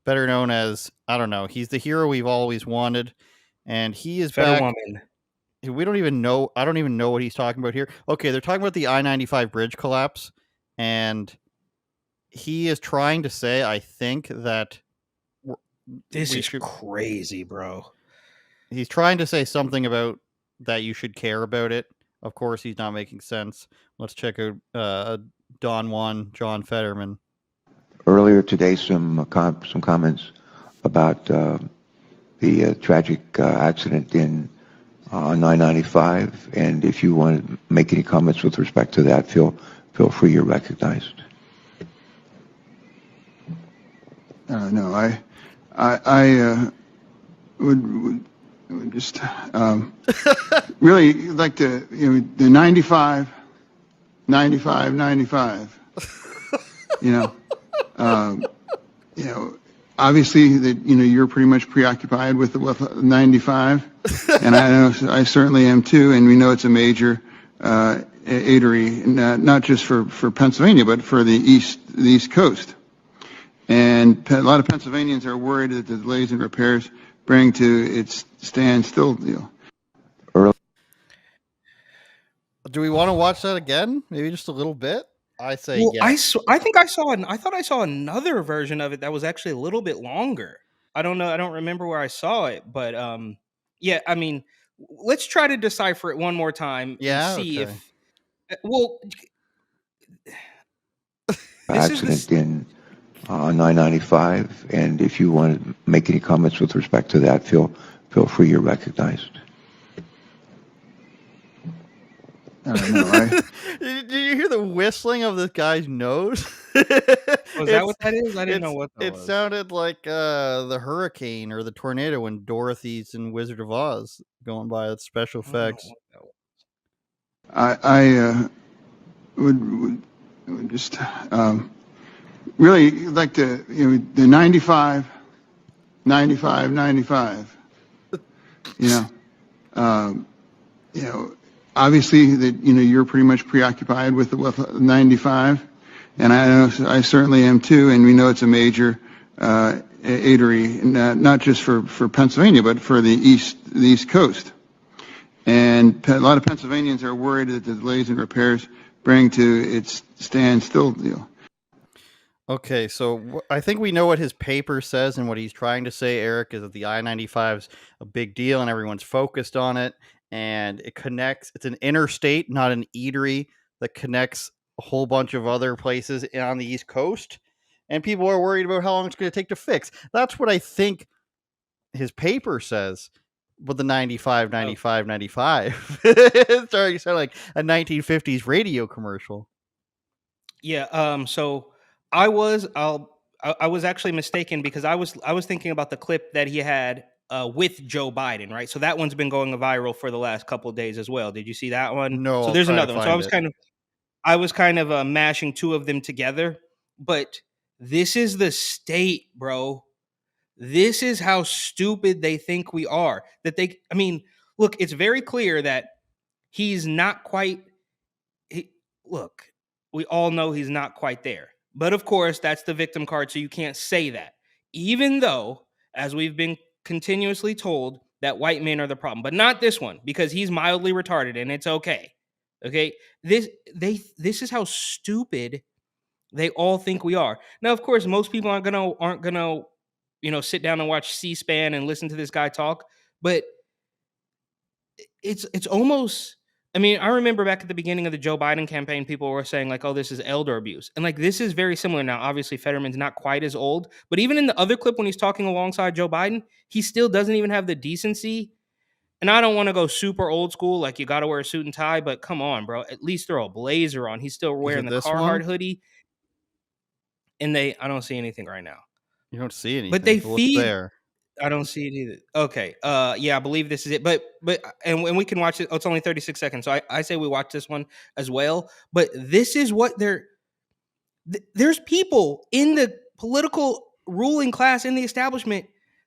better known as, I don't know, he's the hero we've always wanted, and he is back. Fetterwoman. We don't even know. I don't even know what he's talking about here. Okay, they're talking about the I-95 bridge collapse, and he is trying to say, I think, that This we is should. crazy, bro. He's trying to say something about that you should care about it. Of course, he's not making sense. Let's check out John Fetterman. Earlier today, some comments about the tragic accident in on 995, and if you want to make any comments with respect to that, feel free. You're recognized. No, I would just really like to, the 95, obviously that, you're pretty much preoccupied with 95, and I know I certainly am too, and we know it's a major eatery, not just for Pennsylvania, but for the East Coast. And a lot of Pennsylvanians are worried that the delays in repairs bring to its standstill deal. Do we want to watch that again? Maybe just a little bit? I say yes. I thought I saw another version of it that was actually a little bit longer. I don't know. I don't remember where I saw it, but yeah. I mean, let's try to decipher it one more time and see if. Well, accident in on 995, and if you want to make any comments with respect to that, feel free. You're recognized. Did you hear the whistling of this guy's nose? Was that what that is? I didn't know what that was. It sounded like the hurricane or the tornado when Dorothy's in Wizard of Oz going by. It's special effects. I would just really like to, the 95, obviously that, you're pretty much preoccupied with 95, and I know I certainly am too, and we know it's a major eatery, not just for Pennsylvania, but for the East Coast. And a lot of Pennsylvanians are worried that the delays in repairs bring to its standstill deal. Okay, so I think we know what his paper says, and what he's trying to say, Eric, is that the I-95 is a big deal and everyone's focused on it, and it connects. It's an interstate, not an eatery, that connects a whole bunch of other places on the East Coast, and people are worried about how long it's going to take to fix. That's what I think his paper says. But the 95, it's starting to sound like a 1950s radio commercial. Yeah. So I was actually mistaken, because I was thinking about the clip that he had with Joe Biden, right? So that one's been going viral for the last couple of days as well. Did you see that one? No. So there's another one. So I was kind of mashing two of them together. But this is the state, bro. This is how stupid they think we are. Look, it's very clear that he's not quite. Look, we all know he's not quite there. But of course, that's the victim card, so you can't say that. Even though, as we've been continuously told, that white men are the problem. But not this one, because he's mildly retarded, and it's okay. Okay? This is how stupid they all think we are. Now, of course, most people aren't gonna sit down and watch C-SPAN and listen to this guy talk, but it's almost. I mean, I remember back at the beginning of the Joe Biden campaign, people were saying like, "Oh, this is elder abuse," and like this is very similar. Now, obviously, Fetterman's not quite as old, but even in the other clip when he's talking alongside Joe Biden, he still doesn't even have the decency. And I don't want to go super old school, like you got to wear a suit and tie, but come on, bro, at least throw a blazer on. He's still wearing the Carhartt hoodie, and I don't see anything right now. You don't see anything, but they feed. There. I don't see it either. Okay. Yeah, I believe this is it. But and we can watch it. Oh, it's only 36 seconds. So I say we watch this one as well. But this is what there's people in the political ruling class, in the establishment,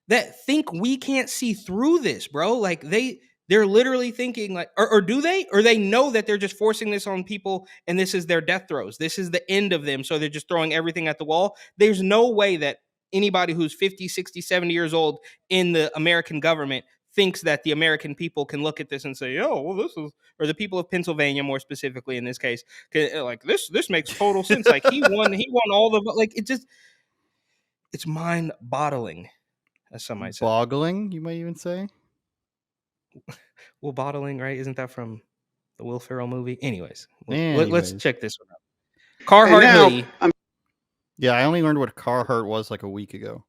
that think we can't see through this, bro. Like they're literally thinking like, or do they? Or they know that they're just forcing this on people and this is their death throes. This is the end of them. So they're just throwing everything at the wall. There's no way that anybody who's 50, 60, 70 years old in the American government thinks that the American people can look at this and say, "Oh, well, this is," or the people of Pennsylvania, more specifically in this case, like this makes total sense. Like he won all the, like it's mind boggling, as some might say. Boggling, you might even say. Well, bottling, right? Isn't that from the Will Ferrell movie? Anyways, let's Anyways. check this one out. Carhartt hoodie. Yeah, I only learned what Carhartt was like a week ago.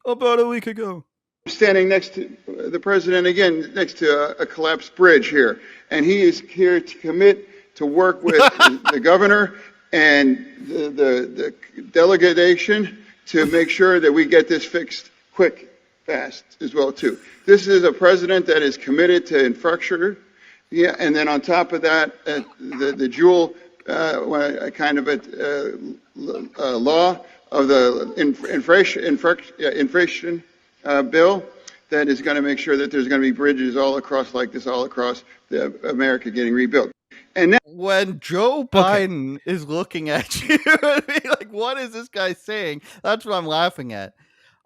About a week ago. Standing next to the president again, next to a collapsed bridge here, and he is here to commit to work with the governor and the delegation to make sure that we get this fixed quick, fast as well too. This is a president that is committed to infrastructure, yeah, and then on top of that, the dual kind of law of the inflation bill that is going to make sure that there's going to be bridges all across America getting rebuilt. And now, when Joe Biden is looking at you, like, what is this guy saying? That's what I'm laughing at.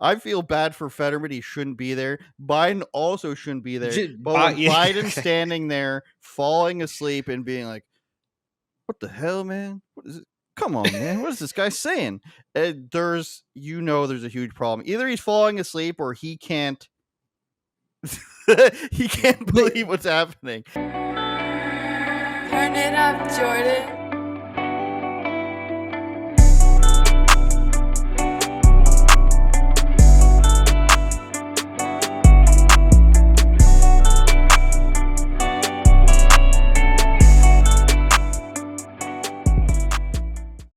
I feel bad for Fetterman. He shouldn't be there. Biden also shouldn't be there. But when Biden's standing there, falling asleep and being like, "What the hell, man? What is it? Come on, man. What is this guy saying?" There's a huge problem. Either he's falling asleep or he can't he can't believe what's happening. Turn it up, Jordan.